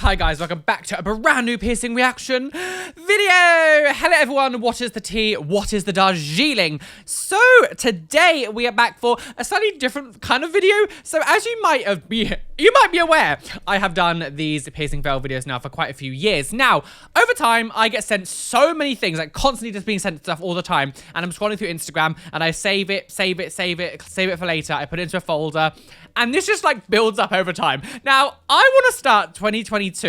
Hi guys, welcome back to a brand new piercing reaction video. Hello everyone, what is the tea? What is the Darjeeling? So today we are back for a slightly different kind of video. So as you might be aware, I have done these piercing fail videos now for quite a few years. Now, over time, I get sent so many things, like constantly just being sent stuff all the time. And I'm scrolling through Instagram and I save it for later. I put it into a folder. And this just like builds up over time. Now, I want to start 2022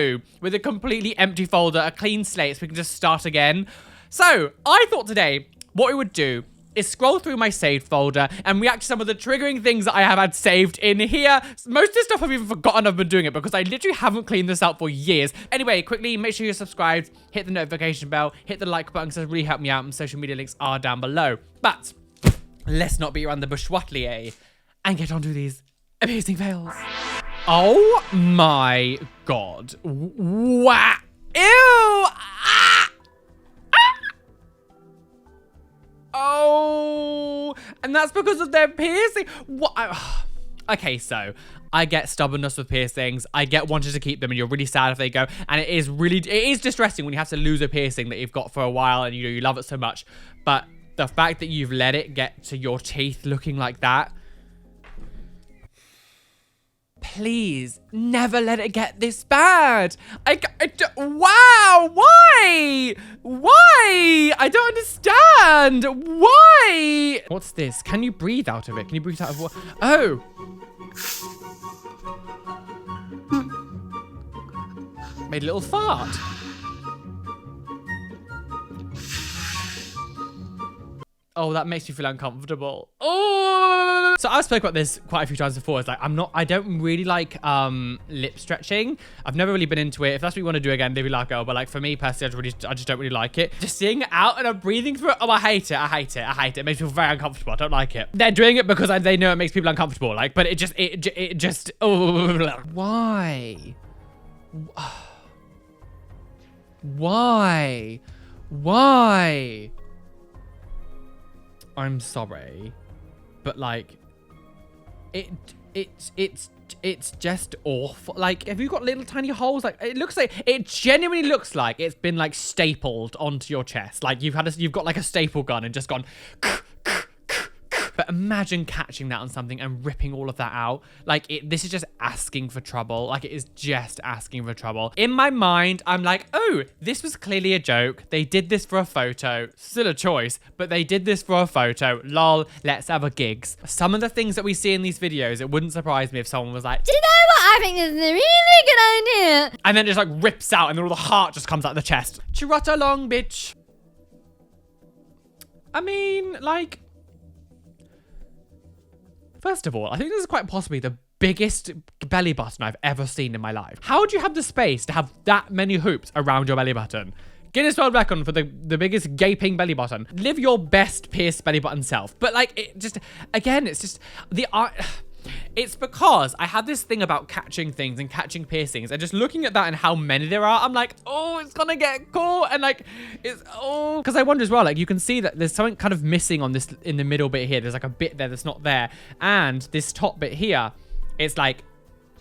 with a completely empty folder, a clean slate, so we can just start again. So, I thought today, what we would do is scroll through my saved folder and react to some of the triggering things that I have had saved in here. Most of the stuff I've even forgotten I've been doing it because I literally haven't cleaned this out for years. Anyway, quickly, make sure you're subscribed, hit the notification bell, hit the like button because it really helped me out, and social media links are down below. But, let's not beat around the bush, and get on to these amazing fails. Oh my god. Wow. Ew. Ah. Ah. Oh. And that's because of their piercing. What? Okay, so I get stubbornness with piercings. I get wanting to keep them, and you're really sad if they go. And it is distressing when you have to lose a piercing that you've got for a while and you love it so much. But the fact that you've let it get to your teeth looking like that, please, never let it get this bad. Wow, why? Why? I don't understand. Why? What's this? Can you breathe out of it? Can you breathe out of what? Oh. Made a little fart. Oh, that makes me feel uncomfortable. Oh! So I've spoken about this quite a few times before. It's like, I don't really like lip stretching. I've never really been into it. If that's what you want to do again, maybe like, oh, but like for me personally, I just don't really like it. Just seeing it out and I'm breathing through it. Oh, I hate it. I hate it. I hate it. It makes me feel very uncomfortable. I don't like it. They're doing it because they know it makes people uncomfortable. Like, but it just, oh. Why? Why? Why? I'm sorry, but like, it's just awful. Like, have you got little tiny holes? Like, it genuinely looks like it's been like stapled onto your chest. Like you've got like a staple gun and just gone. But imagine catching that on something and ripping all of that out. Like, this is just asking for trouble. Like, it is just asking for trouble. In my mind, I'm like, oh, this was clearly a joke. They did this for a photo. Still a choice, but they did this for a photo. Lol, let's have a gigs. Some of the things that we see in these videos, it wouldn't surprise me if someone was like, do you know what? I think this is a really good idea. And then it just like rips out and then all the heart just comes out the chest. Chirata long, bitch. I mean, like, first of all, I think this is quite possibly the biggest belly button I've ever seen in my life. How do you have the space to have that many hoops around your belly button? Guinness World Record for the biggest gaping belly button. Live your best pierced belly button self. But like, it just, again, it's just, it's because I had this thing about catching things and catching piercings, and just looking at that and how many there are, I'm like, oh, it's gonna get caught. And like, it's, oh, because I wonder as well, like, you can see that there's something kind of missing on this, in the middle bit here. There's like a bit there that's not there. And this top bit here, it's like,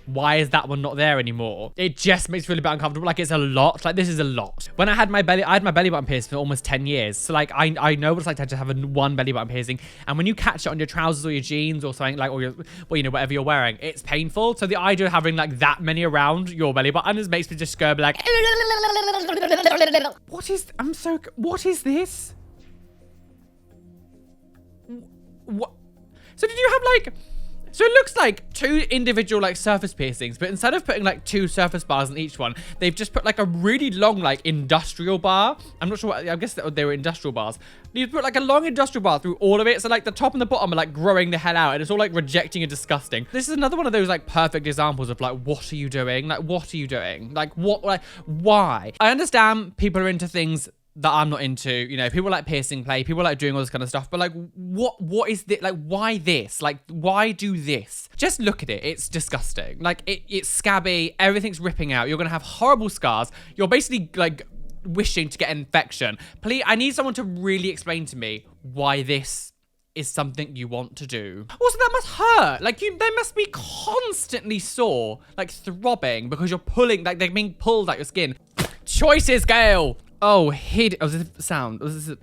why is that one not there anymore? It just makes me feel a bit uncomfortable. Like, it's a lot. Like, this is a lot. When I had my belly button pierced for almost 10 years. So like, I know what it's like to just have one belly button piercing. And when you catch it on your trousers or your jeans or something, like, or your, well, you know, whatever you're wearing, it's painful. So the idea of having like that many around your belly button just makes me just go like, what is this? What? So did you have like, so it looks like two individual like surface piercings, but instead of putting like two surface bars in each one, they've just put like a really long like industrial bar. I'm not sure what, I guess they were industrial bars. You put like a long industrial bar through all of it. So like the top and the bottom are like growing the hell out, and it's all like rejecting and disgusting. This is another one of those like perfect examples of like, what are you doing? Like, what are you doing? Like, what, like, why? I understand people are into things that I'm not into, you know, people like piercing play, people like doing all this kind of stuff, but like, what is this? Like, why this? Like, why do this? Just look at it. It's disgusting. Like, it's scabby. Everything's ripping out. You're going to have horrible scars. You're basically like wishing to get an infection. Please, I need someone to really explain to me why this is something you want to do. Also, that must hurt. Like, they must be constantly sore, like throbbing, because you're pulling, like they're being pulled at your skin. Choices, Gale. Oh, was this a sound? Was this a...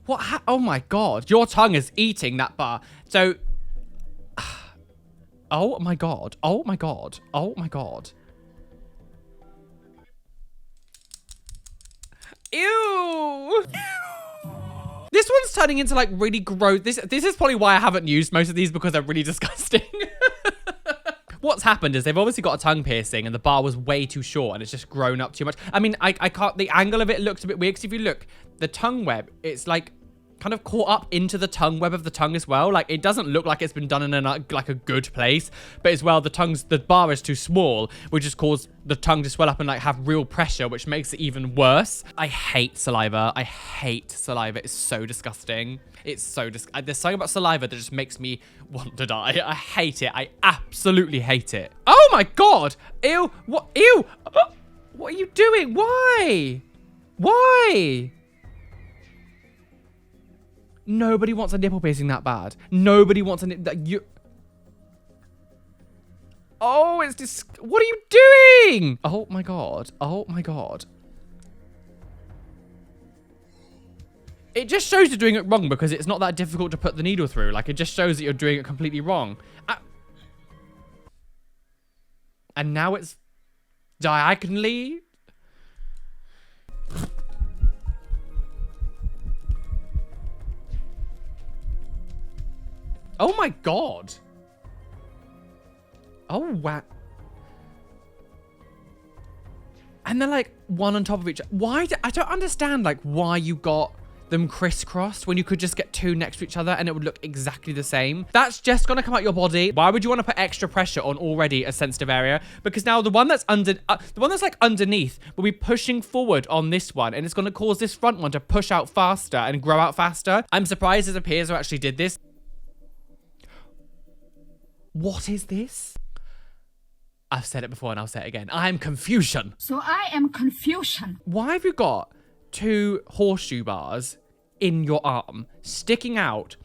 What? Oh my God, your tongue is eating that bar. So, oh my God, oh my God, oh my God. Ew. This one's turning into like really gross. This is probably why I haven't used most of these, because they're really disgusting. What's happened is they've obviously got a tongue piercing and the bar was way too short and it's just grown up too much. I mean, I can't, the angle of it looks a bit weird, because if you look, the tongue web, it's like kind of caught up into the tongue web of the tongue as well. Like, it doesn't look like it's been done in like a good place, but as well, the bar is too small, which has caused the tongue to swell up and like have real pressure, which makes it even worse. I hate saliva. I hate saliva. It's so disgusting. It's so there's something about saliva that just makes me want to die. I hate it. I absolutely hate it. Oh my God. Ew. What? Ew. What are you doing? Why? Why? Nobody wants a nipple piercing that bad. Nobody wants a nipple. Oh, it's just. What are you doing? Oh my God. Oh my God. It just shows you're doing it wrong, because it's not that difficult to put the needle through. Like, it just shows that you're doing it completely wrong. And now it's diagonally. Oh my God. Oh, wow. And they're like one on top of each other. Why? I don't understand, like, why you got them crisscrossed when you could just get two next to each other and it would look exactly the same. That's just gonna come out your body. Why would you want to put extra pressure on already a sensitive area? Because now the one that's like underneath will be pushing forward on this one, and it's gonna cause this front one to push out faster and grow out faster. I'm surprised as a peers who actually did this. What is this? I've said it before and I'll say it again. I am confusion. So I am confusion. Why have you got two horseshoe bars in your arm sticking out?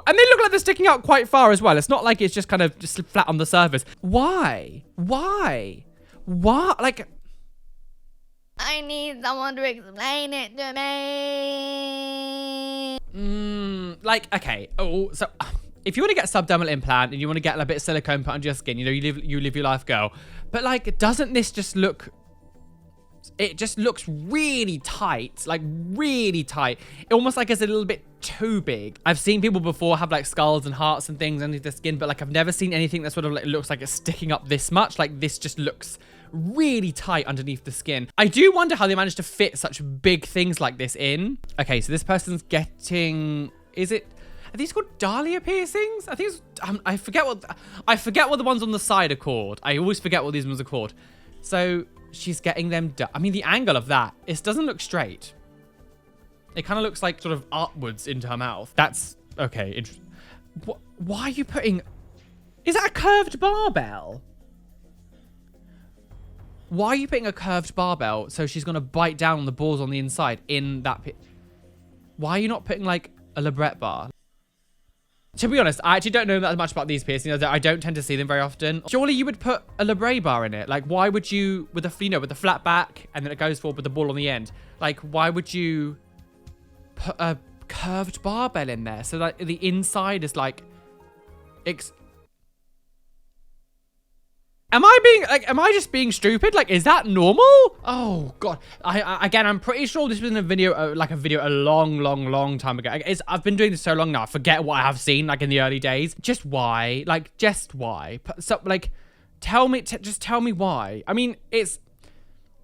And they look like they're sticking out quite far as well. It's not like it's just kind of just flat on the surface. Why? Why? Why? Like... I need someone to explain it to me. Like, okay. Oh, so... If you want to get a subdermal implant and you want to get a bit of silicone put under your skin, you know, you live your life, girl. But like, doesn't this just look... It just looks really tight, like really tight. Almost like it's a little bit too big. I've seen people before have like skulls and hearts and things underneath their skin, but like I've never seen anything that sort of like looks like it's sticking up this much. Like, this just looks really tight underneath the skin. I do wonder how they managed to fit such big things like this in. Okay, so this person's getting... Are these called dahlia piercings? I think it's... I forget what the ones on the side are called. I always forget what these ones are called. So she's getting them done. I mean, the angle of that, it doesn't look straight. It kind of looks like sort of upwards into her mouth. That's... Okay, interesting. Why are you putting... Is that a curved barbell? Why are you putting a curved barbell so she's going to bite down on the balls on the inside in that... Why are you not putting, like, a labret bar? To be honest, I actually don't know that much about these piercings. I don't tend to see them very often. Surely you would put a labret bar in it. Like, why would you, with a, you know, with the flat back and then it goes forward with the ball on the end? Like, why would you put a curved barbell in there so that the inside is like... Am I just being stupid? Like, is that normal? Oh God. Again, I'm pretty sure this was in a video, a long time ago. I've been doing this so long now, I forget what I have seen, like, in the early days. Just why? Like, just why? So, like, just tell me why. I mean, it's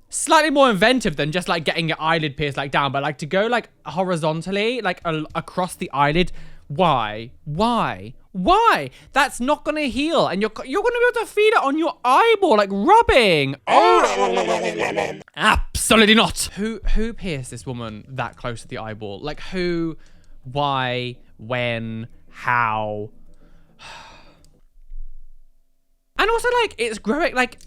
slightly more inventive than just, like, getting your eyelid pierced, like, down. But, like, to go, like, horizontally, like, across the eyelid, why? Why? Why? That's not gonna heal, and you're gonna be able to feed it on your eyeball, like rubbing. Oh, absolutely not. Who pierced this woman that close to the eyeball? Like, who? Why? When? How? And also, like, it's growing. Like,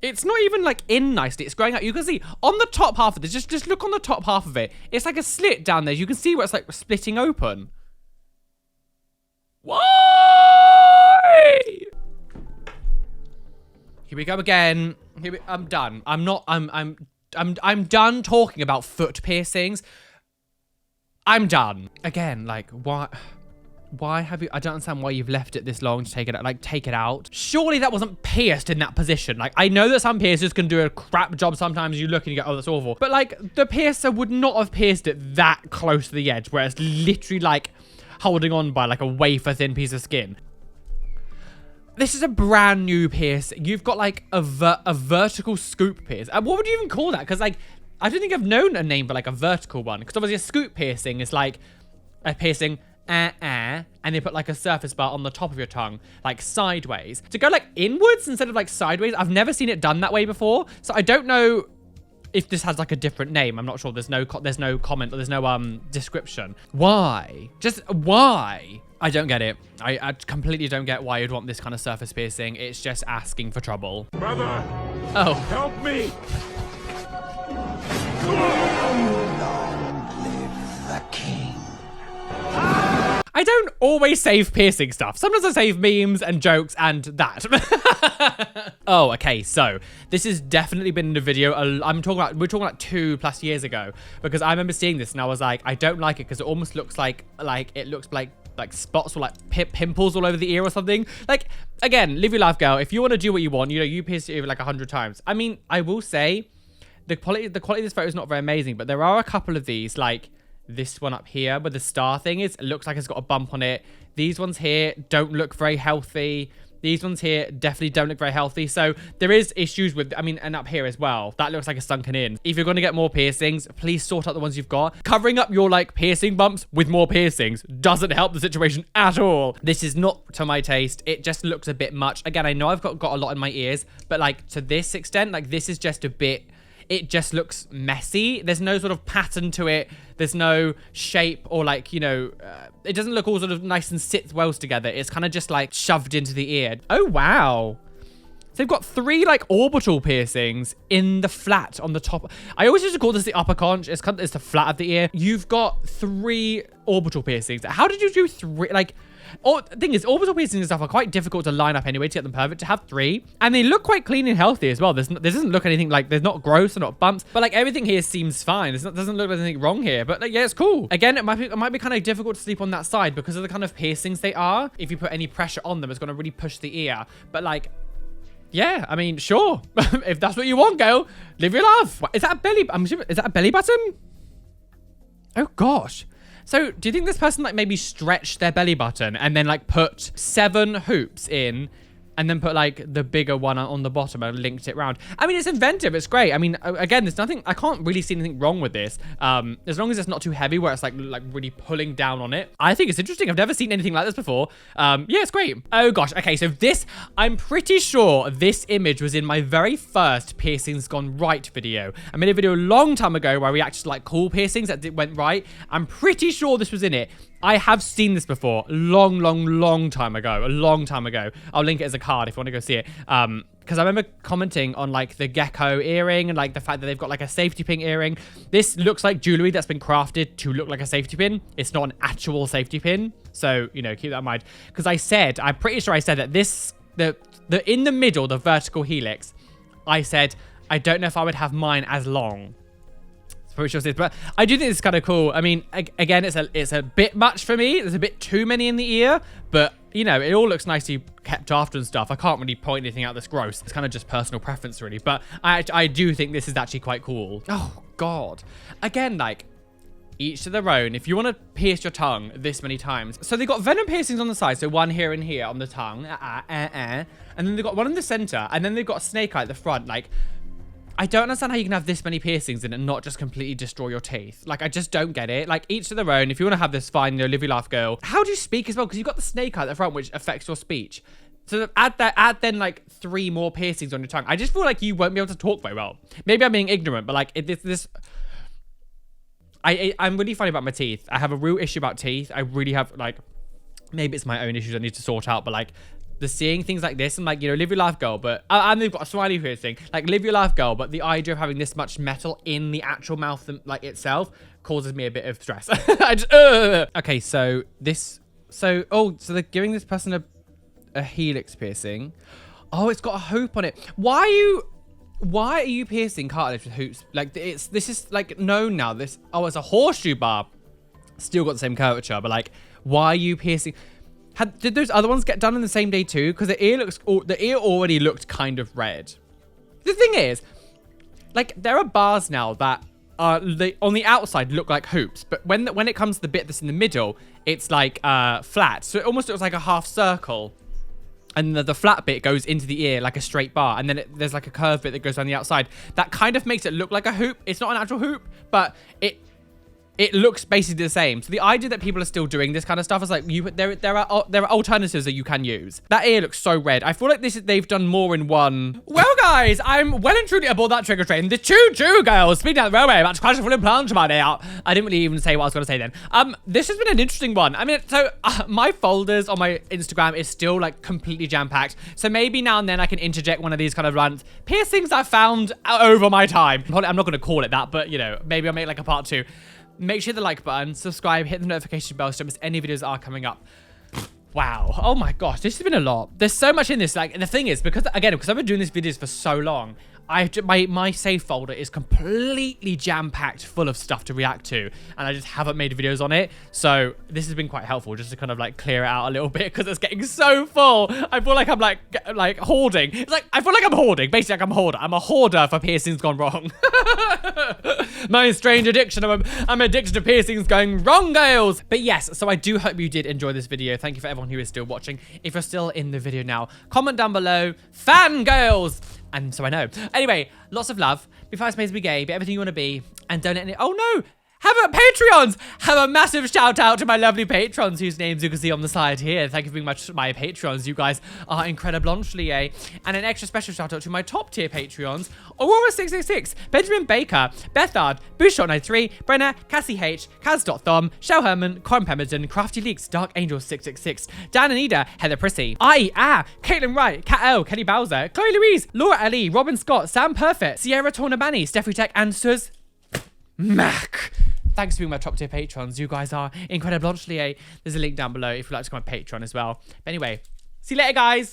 It's not even like in nicely. It's growing out. You can see on the top half of this. Just look on the top half of it. It's like a slit down there. You can see where it's like splitting open. Why? Here we go again. I'm done. I'm done talking about foot piercings. I'm done. Again, like, why have you, I don't understand why you've left it this long to take it out, like, take it out. Surely that wasn't pierced in that position. Like, I know that some piercers can do a crap job sometimes. You look and you go, oh, that's awful. But, like, the piercer would not have pierced it that close to the edge where it's literally, like, holding on by, like, a wafer-thin piece of skin. This is a brand new pierce. You've got, like, a vertical scoop pierce. What would you even call that? Because, like, I don't think I've known a name for, like, a vertical one. Because, obviously, a scoop piercing is, like, a piercing... and they put like a surface bar on the top of your tongue, like sideways. To go like inwards instead of like sideways, I've never seen it done that way before. So I don't know if this has like a different name. I'm not sure. There's no comment or there's no description. Why? Just why? I don't get it. I completely don't get why you'd want this kind of surface piercing. It's just asking for trouble. Brother! Oh. Help me! Long live the king. I don't always save piercing stuff. Sometimes I save memes and jokes and that. Oh, okay. So this has definitely been in the video. We're talking about 2+ years ago, because I remember seeing this and I was like, I don't like it because it almost looks like it looks like spots or like pimples all over the ear or something. Like, again, live your life, girl. If you want to do what you want, you know, you pierce it over like 100 times. I mean, I will say the quality of this photo is not very amazing, but there are a couple of these, like this one up here where the star thing is, it looks like it's got a bump on it. These ones here don't look very healthy. These ones here definitely don't look very healthy. So there is issues with, I mean, and up here as well. That looks like it's sunken in. If you're going to get more piercings, please sort out the ones you've got. Covering up your like piercing bumps with more piercings doesn't help the situation at all. This is not to my taste. It just looks a bit much. Again, I know I've got a lot in my ears, but like to this extent, like this is just a bit, it just looks messy. There's no sort of pattern to it. There's no shape or like, you know, it doesn't look all sort of nice and sits well together. It's kind of just like shoved into the ear. Oh, wow. So they've got 3 like orbital piercings in the flat on the top. I always used to call this the upper conch. It's the flat of the ear. You've got 3 orbital piercings. How did you do 3? Like, the thing is, orbital piercings and stuff are quite difficult to line up anyway to get them perfect. To have 3, and they look quite clean and healthy as well. There doesn't look anything like, there's not gross or not bumps, but like everything here seems fine. Doesn't look like anything wrong here, but like, yeah, it's cool. Again, it might be kind of difficult to sleep on that side because of the kind of piercings they are. If you put any pressure on them, it's going to really push the ear. But like, yeah, I mean, sure. If that's what you want, girl, live your life. Is that a belly? I'm assuming, is that a belly button? Oh gosh. So do you think this person like maybe stretched their belly button and then like put 7 hoops in and then put like the bigger one on the bottom and linked it round? I mean, it's inventive. It's great. I mean, again, there's nothing, I can't really see anything wrong with this. As long as it's not too heavy where it's like really pulling down on it. I think it's interesting. I've never seen anything like this before. Yeah, it's great. Oh gosh. Okay. So this, I'm pretty sure this image was in my very first Piercings Gone Right video. I made a video a long time ago where we actually like cool piercings that went right. I'm pretty sure this was in it. I have seen this before, long time ago, a long time ago. I'll link it as a card if you want to go see it. Because I remember commenting on like the gecko earring and like the fact that they've got like a safety pin earring. This looks like jewelry that's been crafted to look like a safety pin. It's not an actual safety pin. So, you know, keep that in mind. Because I'm pretty sure I said that this, in the middle, the vertical helix, I said, I don't know if I would have mine as long. Pretty sure this, but I do think it's kind of cool. I mean, again, it's a bit much for me. There's a bit too many in the ear, but you know, it all looks nicely kept after and stuff. I can't really point anything out that's gross. It's kind of just personal preference, really. But I do think this is actually quite cool. Oh God, again, like each to their own. If you want to pierce your tongue this many times, so they got venom piercings on the side. So one here and here on the tongue, and then they've got one in the center, and then they've got a snake eye at the front, like. I don't understand how you can have this many piercings in and not just completely destroy your teeth. Like, I just don't get it. Like, each to their own. If you want to have this, fine, you know, live your life, girl. How do you speak as well? Because you've got the snake eye at the front, which affects your speech. So add then like 3 more piercings on your tongue. I just feel like you won't be able to talk very well. Maybe I'm being ignorant, but like I'm really funny about my teeth. I have a real issue about teeth. I really have like, maybe it's my own issues I need to sort out, but like, the seeing things like this and like, you know, live your life, girl, but and they've got a smiley piercing, like live your life, girl, but the idea of having this much metal in the actual mouth like itself causes me a bit of stress. Okay, so they're giving this person a helix piercing. Oh, it's got a hoop on it. Why are you piercing cartilage with hoops? Like this is like known now. It's a horseshoe bar. Still got the same curvature, but like, why are you piercing? Did those other ones get done in the same day too? Because the ear already looked kind of red. The thing is, like, there are bars now that on the outside look like hoops, but when it comes to the bit that's in the middle, it's like flat. So it almost looks like a half circle. And the flat bit goes into the ear like a straight bar. And then there's like a curved bit that goes down the outside. That kind of makes it look like a hoop. It's not an actual hoop, but it looks basically the same. So the idea that people are still doing this kind of stuff is like, there are alternatives that you can use. That ear looks so red. I feel like they've done more in one. Well, guys, I'm well and truly aboard that trigger train. The choo-choo girls speed down the railway, about to crash a full implant by now. I didn't really even say what I was going to say then. This has been an interesting one. I mean, so my folders on my Instagram is still like completely jam-packed. So maybe now and then I can interject one of these kind of rants. Piercings I found over my time. I'm not going to call it that, but you know, maybe I'll make like a part 2. Make sure the like button, subscribe, hit the notification bell so don't miss any videos that are coming up. Wow. Oh my gosh, this has been a lot. There's so much in this. Like, the thing is, because I've been doing these videos for so long, my save folder is completely jam-packed full of stuff to react to, and I just haven't made videos on it. So this has been quite helpful just to kind of like clear it out a little bit because it's getting so full. I feel like I'm like hoarding. It's like I feel like I'm hoarding. Basically, like I'm a hoarder. I'm a hoarder for piercings gone wrong. My strange addiction. I'm addicted to piercings going wrong, girls. But yes, so I do hope you did enjoy this video. Thank you for everyone who is still watching. If you're still in the video now, comment down below, fangirls. And so I know. Anyway, lots of love. Be fast, be gay, be everything you want to be, and don't let any. Oh no! Have a Patreons! Have a massive shout out to my lovely patrons whose names you can see on the side here. Thank you very much, my patrons. You guys are incredibly, eh? And an extra special shout out to my top tier patrons: Aurora666, Benjamin Baker, Bethard, Bushshot93, Brenna, Cassie H, Kaz.Thom, Shell Herman, Corin Pemberton, Crafty Leaks, Dark Angel 666, Dan Anita, Heather Prissy, Caitlin Wright, Kat L, Kelly Bowser, Chloe Louise, Laura Ellie, Robin Scott, Sam Perfect, Sierra Tornabani, Steffi Tech, and Suz Mac. Thanks for being my top tier patrons. You guys are incredibly. There's a link down below if you'd like to become a patron as well. But anyway, see you later, guys.